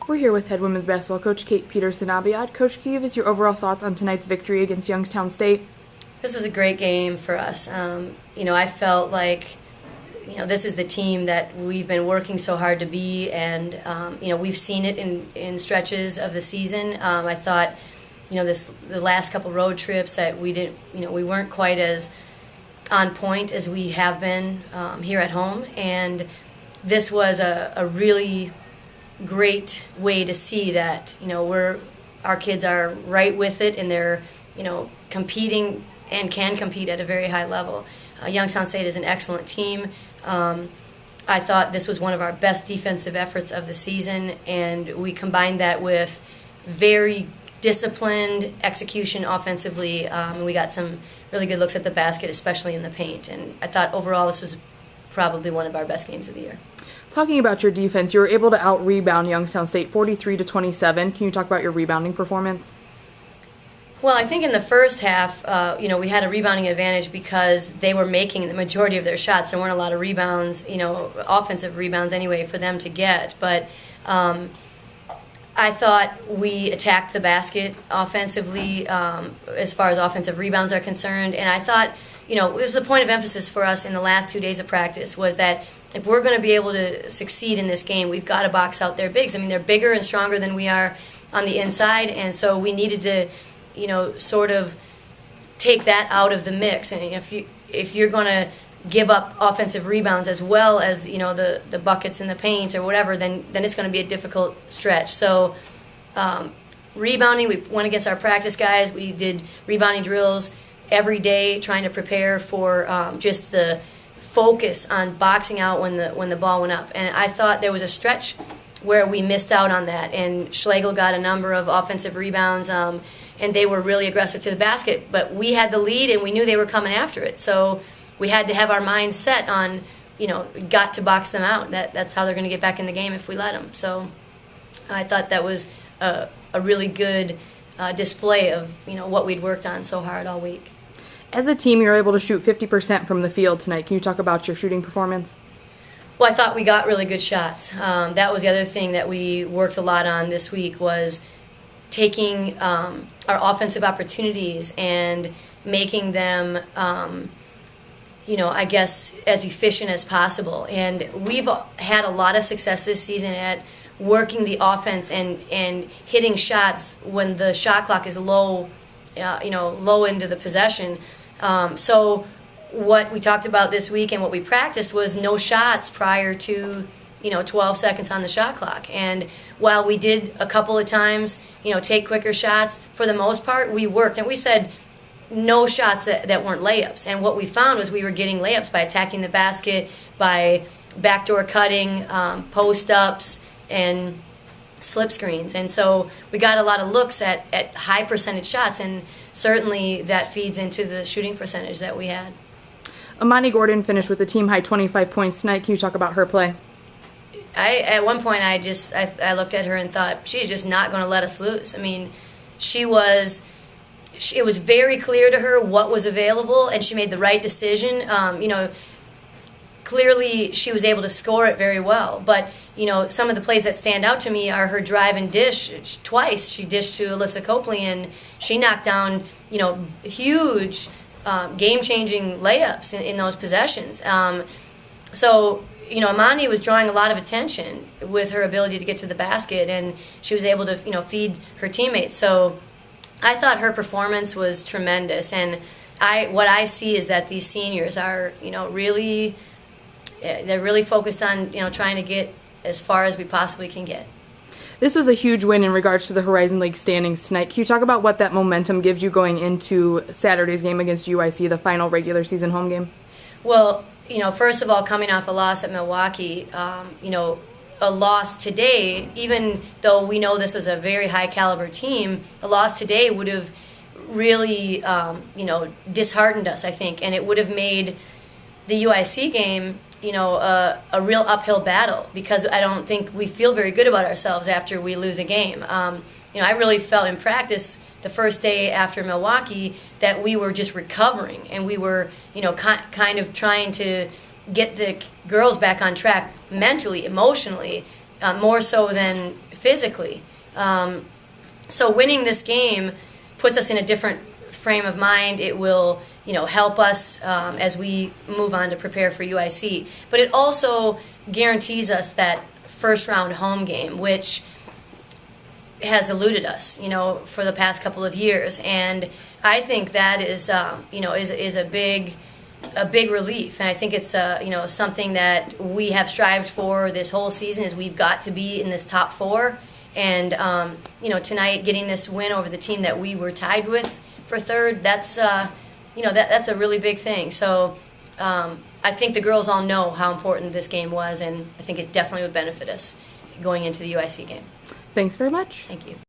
We're here with head women's basketball coach Peterson Abiad. Coach, can you give us your overall thoughts on tonight's victory against Youngstown State? This was a great game for us. I felt like this is the team that we've been working so hard to be, and we've seen it in stretches of the season. I thought the last couple road trips that we weren't quite as on point as we have been here at home, and this was a really great way to see that our kids are right with it, and they're competing and can compete at a very high level. Youngstown State is an excellent team. I thought this was one of our best defensive efforts of the season, and we combined that with very disciplined execution offensively, and we got some really good looks at the basket, especially in the paint. And I thought overall this was probably one of our best games of the year. Talking about your defense, you were able to out-rebound Youngstown State 43-27. Can you talk about your rebounding performance? Well, I think in the first half, we had a rebounding advantage because they were making the majority of their shots. There weren't a lot of rebounds, offensive rebounds anyway, for them to get. But I thought we attacked the basket offensively as far as offensive rebounds are concerned. And I thought, it was a point of emphasis for us in the last 2 days of practice was that if we're going to be able to succeed in this game, we've got to box out their bigs. I mean, they're bigger and stronger than we are on the inside, and so we needed to sort of take that out of the mix. And if you're going to give up offensive rebounds as well as the buckets in the paint or whatever, then it's going to be a difficult stretch. So rebounding, we went against our practice guys. We did rebounding drills every day, trying to prepare for just the focus on boxing out when the ball went up. And I thought there was a stretch where we missed out on that, and Schlegel got a number of offensive rebounds. And they were really aggressive to the basket. But we had the lead, and we knew they were coming after it. So we had to have our minds set on, got to box them out. That's how they're going to get back in the game if we let them. So I thought that was a really good display of, what we'd worked on so hard all week. As a team, you were able to shoot 50% from the field tonight. Can you talk about your shooting performance? Well, I thought we got really good shots. That was the other thing that we worked a lot on this week was taking our offensive opportunities and making them, I guess, as efficient as possible. And we've had a lot of success this season at working the offense and hitting shots when the shot clock is low, low into the possession. So what we talked about this week and what we practiced was no shots prior to 12 seconds on the shot clock. And while we did a couple of times, take quicker shots, for the most part, we worked. And we said no shots that weren't layups. And what we found was we were getting layups by attacking the basket, by backdoor cutting, post-ups, and slip screens. And so we got a lot of looks at high percentage shots, and certainly that feeds into the shooting percentage that we had. Monte Gordon finished with a team-high 25 points tonight. Can you talk about her play? At one point, I looked at her and thought she's just not going to let us lose. I mean, it was very clear to her what was available, and she made the right decision. Clearly she was able to score it very well. But some of the plays that stand out to me are her drive and dish. Twice she dished to Alyssa Copley, and she knocked down huge game-changing layups in those possessions. Amani was drawing a lot of attention with her ability to get to the basket, and she was able to, feed her teammates. So I thought her performance was tremendous, and what I see is that these seniors are, they're really focused on, trying to get as far as we possibly can get. This was a huge win in regards to the Horizon League standings tonight. Can you talk about what that momentum gives you going into Saturday's game against UIC, the final regular season home game? Well, first of all, coming off a loss at Milwaukee, a loss today, even though we know this was a very high caliber team, a loss today would have really, disheartened us, I think, and it would have made the UIC game, a real uphill battle, because I don't think we feel very good about ourselves after we lose a game. I really felt in practice the first day after Milwaukee that we were just recovering, and we were, kind of trying to get the girls back on track mentally, emotionally, more so than physically. So winning this game puts us in a different frame of mind. It will, help us as we move on to prepare for UIC. But it also guarantees us that first round home game, which has eluded us, for the past couple of years. And I think that is, is a big relief. And I think it's, something that we have strived for this whole season is we've got to be in this top 4. And, tonight getting this win over the team that we were tied with for third, that's, that's a really big thing. So I think the girls all know how important this game was, and I think it definitely would benefit us going into the UIC game. Thanks very much. Thank you.